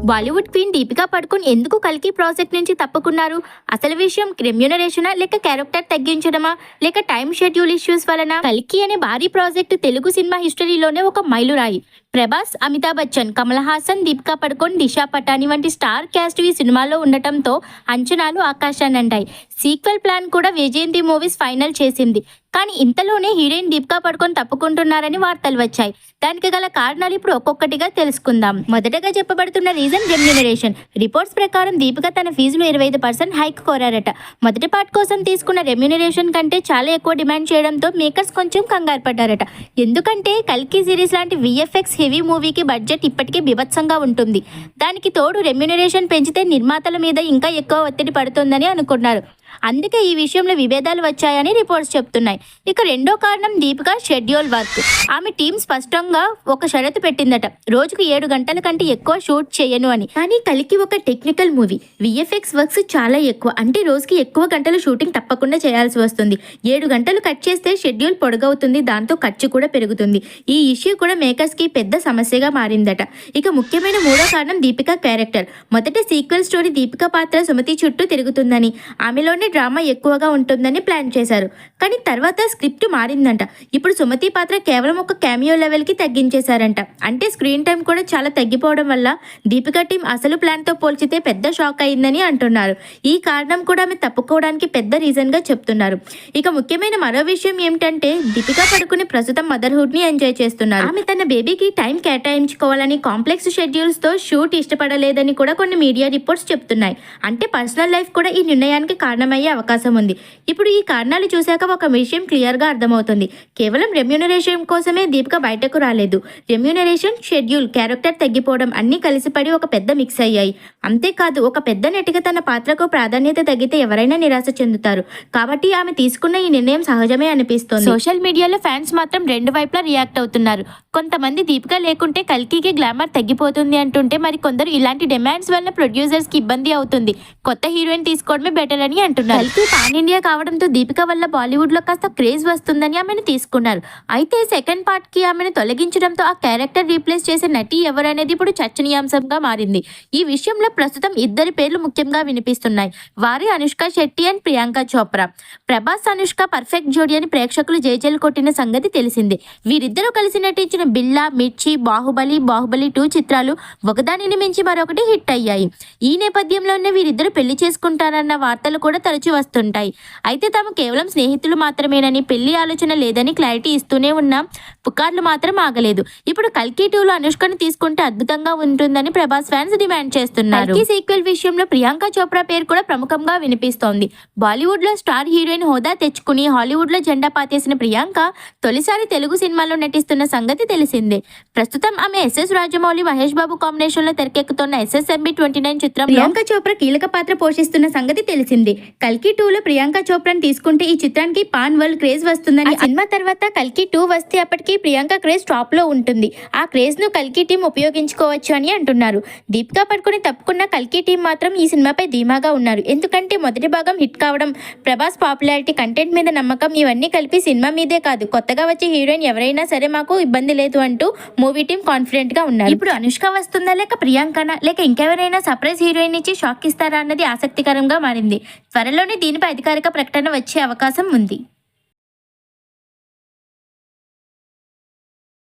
Bollywood queen Deepika పడుకోన్ ఎందుకు కల్కి project నుంచి తప్పుకున్నారు? అసలు విషయం రెమ్యూనరేషనా, లేక క్యారెక్టర్ తగ్గించడమా, లేక టైం షెడ్యూల్ ఇష్యూస్ వలన? కల్కి అనే భారీ ప్రాజెక్టు తెలుగు సినిమా హిస్టరీలోనే ఒక మైలురాయి. ప్రభాస్, అమితాబ్ బచ్చన్, కమల్ హాసన్, దీపికా పడుకోన్, దిశా పటాని వంటి స్టార్ క్యాస్ట్ ఈ సినిమాలో ఉండటంతో అంచనాలు ఆకాశాన్నంటాయి. సీక్వెల్ ప్లాన్ కూడా విజయంతి మూవీస్ ఫైనల్ చేసింది. కానీ ఇంతలోనే హీరోయిన్ దీపికా పడుకోన్ తప్పుకుంటున్నారని వార్తలు వచ్చాయి. దానికి గల కారణాలు ఇప్పుడు ఒక్కొక్కటిగా తెలుసుకుందాం. మొదటగా చెప్పబడుతున్న రీజన్ రెమ్యూనరేషన్. రిపోర్ట్స్ ప్రకారం దీపిక తన ఫీజులో 25% హైక్ కోరారట. మొదటి పార్ట్ కోసం తీసుకున్న రెమ్యూనరేషన్ కంటే చాలా ఎక్కువ డిమాండ్ చేయడంతో మేకర్స్ కొంచెం కంగారు పడ్డారట. ఎందుకంటే కల్కి సిరీస్ లాంటి విఎఫ్ఎక్స్ హెవీ మూవీకి బడ్జెట్ ఇప్పటికే బీభత్సంగా ఉంటుంది. దానికి తోడు రెమ్యూనరేషన్ పెంచితే నిర్మాతల మీద ఇంకా ఎక్కువ ఒత్తిడి పడుతుందని అనుకున్నారు. అందుకే ఈ విషయంలో విభేదాలు వచ్చాయని రిపోర్ట్స్ చెప్తున్నాయి. ఇక రెండో కారణం దీపిక షెడ్యూల్ వర్క్. ఆమె టీం స్పష్టంగా ఒక షరతు పెట్టిందట, రోజుకు 7 గంటల కంటే ఎక్కువ షూట్ చేయను అని. కానీ కల్కి ఒక టెక్నికల్ మూవీ, విఎఫ్ఎక్స్ వర్క్స్ చాలా ఎక్కువ, అంటే రోజుకి ఎక్కువ గంటలు షూటింగ్ తప్పకుండా చేయాల్సి వస్తుంది. 7 గంటలు కట్ చేస్తే షెడ్యూల్ పొడగవుతుంది, దాంతో ఖర్చు కూడా పెరుగుతుంది. ఈ ఇష్యూ కూడా మేకర్స్ కి పెద్ద సమస్యగా మారిందట. ఇక ముఖ్యమైన మూడో కారణం దీపిక క్యారెక్టర్. మొదటి సీక్వెల్ స్టోరీ దీపిక పాత్ర సుమతి చుట్టూ తిరుగుతుందని, ఆమెలోనే డ్రామా ఎక్కువగా ఉంటుందని ప్లాన్ చేశారు. కానీ తర్వాత స్క్రిప్ట్ మారిందంట. ఇప్పుడు సుమతి పాత్ర కేవలం ఒక క్యామియో లెవెల్ కి తగ్గించేశారంట. అంటే స్క్రీన్ టైం కూడా చాలా తగ్గిపోవడం వల్ల దీపిక టీం అసలు ప్లాన్ తో పోల్చితే పెద్ద షాక్ అయిందని అంటున్నారు. ఈ కారణం కూడా ఆమె తప్పుకోవడానికి పెద్ద రీజన్ గా చెప్తున్నారు. ఇక ముఖ్యమైన మరో విషయం ఏమిటంటే దీపిక పడుకుని ప్రస్తుతం మదర్హుడ్ ని ఎంజాయ్ చేస్తున్నారు. ఆమె తన బేబీకి టైం కేటాయించుకోవాలని, కాంప్లెక్స్ షెడ్యూల్స్ తో షూట్ ఇష్టపడలేదని కూడా కొన్ని మీడియా రిపోర్ట్స్ చెప్తున్నాయి. అంటే పర్సనల్ లైఫ్ కూడా ఈ నిర్ణయానికి కారణమయ్యే అవకాశం ఉంది. ఇప్పుడు ఈ కారణాలు చూశాక ఒక విషయం క్లియర్ గా అర్థమవుతుంది. కేవలం రెమ్యూనరేషన్ కోసమే దీపిక బయటకు రాలేదు. రెమ్యూనరేషన్, షెడ్యూల్, క్యారెక్టర్ తగ్గిపోవడం అన్ని కలిసిపడి ఒక పెద్ద మిక్స్ అయ్యాయి. అంతేకాదు, ఒక పెద్ద నటిగా తన పాత్రకు ప్రాధాన్యత తగ్గితే ఎవరైనా నిరాశ చెందుతారు. కాబట్టి ఆమె తీసుకున్న ఈ నిర్ణయం సహజమే అనిపిస్తోంది. సోషల్ మీడియాలో ఫ్యాన్స్ మాత్రం రెండు వైపులా రియాక్ట్ అవుతున్నారు. కొంతమంది దీపిక లేకుంటే కల్కికి గ్లామర్ తగ్గిపోతుంది అంటుంటే, మరి కొందరు ఇలాంటి డిమాండ్స్ వల్ల ప్రొడ్యూసర్స్ కి ఇబ్బంది అవుతుంది, కొత్త హీరోయిన్ తీసుకోవడమే బెటర్ అని అంటున్నారు. కల్కి పాన్ ఇండియా కావడంతో దీపిక వల్ల బాలీవుడ్ లో కాస్త క్రేజ్ వస్తుందని ఆమెను తీసుకున్నారు. అయితే సెకండ్ పార్ట్ కి ఆమెను తొలగించడంతో ఆ క్యారెక్టర్ రీప్లేస్ చేసే నటి ఎవరనేది ఇప్పుడు చర్చనీయాంశంగా మారింది. ఈ విషయంలో ప్రస్తుతం ఇద్దరి పేర్లు ముఖ్యంగా వినిపిస్తున్నాయి. వారి అనుష్క శెట్టి అండ్ ప్రియాంక చోప్రా. ప్రభాస్, అనుష్క పర్ఫెక్ట్ జోడీ అని ప్రేక్షకులు జైజేలు కొట్టిన సంగతి తెలిసిందే. వీరిద్దరూ కలిసి నటించిన బిల్లా, మిర్చి, బాహుబలి, బాహుబలి 2 చిత్రాలు ఒకదానిని మించి మరొకటి హిట్ అయ్యాయి. ఈ నేపథ్యంలోనే వీరిద్దరూ పెళ్లి చేసుకుంటారన్న వార్తలు కూడా తరచూ వస్తుంటాయి. అయితే తాము కేవలం స్నేహితులు మాత్రమేనని, పెళ్లి ఆలోచన లేదని క్లారిటీ ఇస్తూనే ఉన్నాం. పుకార్లు మాత్రం ఆగలేదు. ఇప్పుడు కల్కి 2లో అనుష్కను తీసుకుంటే అద్భుతంగా ఉంటుందని ప్రభాస్ ఫ్యాన్స్ డిమాండ్ చేస్తున్నారు. కల్కి సీక్వెల్ విషయంలో ప్రియాంక చోప్రా పేరు కూడా ప్రముఖంగా వినిపిస్తోంది. బాలీవుడ్ లో స్టార్ హీరోయిన్ హోదా తెచ్చుకుని హాలీవుడ్ లో జెండా పాతేసిన ప్రియాంక తొలిసారి తెలుగు సినిమాలో నటిస్తున్న సంగతి తెలిసిందే. ప్రస్తుతం ఆమె ఎస్ఎస్ రాజమౌళి, మహేష్ బాబు కాంబినేషన్ లో తెరకెక్కుతున్న SSMB 29 చిత్రంలో ప్రియాంక చోప్రా కీలక పాత్ర పోషిస్తున్న సంగతి తెలిసిందే. కల్కి 2లో ప్రియాంక చోప్రాని తీసుకుంటే ఈ చిత్రానికి పాన్ వరల్డ్ క్రేజ్ వస్తుందని, సినిమా తర్వాత కల్కి 2 వస్తే అప్పటికి ప్రియాంక క్రేజ్ టాప్ లో ఉంటుంది. ఆ క్రేజ్ ను కల్కి టీం ఉపయోగించుకోవచ్చు అని అంటున్నారు. దీపికా పడుకుని తప్పుకున్న కల్కి టీం మాత్రం ఈ సినిమాపై ధీమాగా ఉన్నారు. ఎందుకంటే మొదటి భాగం హిట్ కావడం, ప్రభాస్ పాపులారిటీ, కంటెంట్ మీద నమ్మకం, ఇవన్నీ కలిపి సినిమా మీదే కాదు, కొత్తగా వచ్చే హీరోయిన్ ఎవరైనా సరే మాకు ఇబ్బంది లేదు అంటూ మూవీ టీం కాన్ఫిడెంట్ గా ఉన్నారు. ఇప్పుడు అనుష్క వస్తుందా, లేక ప్రియాంకనా, లేక ఇంకెవరైనా సర్ప్రైజ్ హీరోయిన్ ఇచ్చి షాక్ ఇస్తారా అన్నది ఆసక్తికరంగా మారింది. త్వరలోనే దీనిపై అధికారిక ప్రకటన వచ్చే అవకాశం ఉంది.